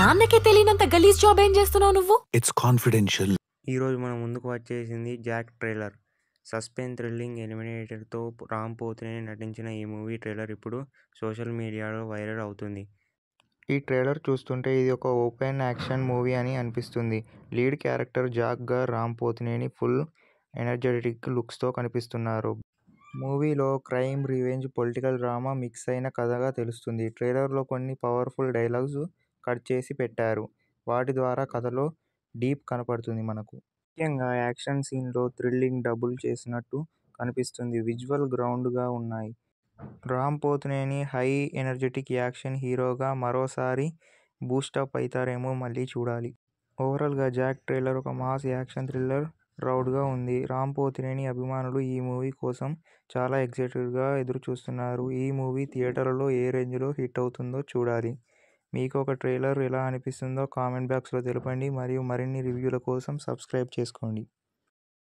నాన్నకే తెలియనంత గలీజ్ జాబ్ ఏం చేస్తున్నావు నువ్వు? It's confidential. ఈరోజు మన ముందుకు వచ్చేసింది జాక్ ట్రైలర్. సస్పెన్స్, థ్రిల్లింగ్ ఎలిమినేటర్తో రామ్ పోతినేని నటించిన ఈ మూవీ ట్రైలర్ ఇప్పుడు సోషల్ మీడియాలో వైరల్ అవుతుంది. ఈ ట్రైలర్ చూస్తుంటే ఇది ఒక ఓపెన్ యాక్షన్ మూవీ అని అనిపిస్తుంది. లీడ్ క్యారెక్టర్ జాక్గా రామ్ పోతినేని ఫుల్ ఎనర్జెటిక్ లుక్స్తో కనిపిస్తున్నారు. మూవీలో crime, revenge, political drama mix అయిన కథగా తెలుస్తుంది. ట్రైలర్లో కొన్ని పవర్ఫుల్ డైలాగ్స్ కట్ చేసి పెట్టారు. వాటి ద్వారా కథలో డీప్ కనపడుతుంది మనకు. ముఖ్యంగా యాక్షన్ సీన్లో థ్రిల్లింగ్ డబుల్ చేసినట్టు కనిపిస్తుంది. విజువల్ గ్రౌండ్గా ఉన్నాయి. Ram Pothineni high energetic action హీరోగా మరోసారి బూస్టప్ అవుతారేమో, మళ్ళీ చూడాలి. ఓవరాల్గా జాక్ ట్రైలర్ ఒక మాస్ యాక్షన్ థ్రిల్లర్ రౌడ్గా ఉంది. రామ్ పోతినేని అభిమానులు ఈ మూవీ కోసం చాలా ఎక్సైటెడ్గా ఎదురుచూస్తున్నారు. ఈ మూవీ థియేటర్లలో ఏ రేంజ్లో హిట్ అవుతుందో చూడాలి. మీకు ఒక ట్రైలర్ ఎలా అనిపిస్తుందో కామెంట్ బాక్స్లో తెలపండి. మరియు మరిన్ని రివ్యూల కోసం సబ్స్క్రైబ్ చేసుకోండి.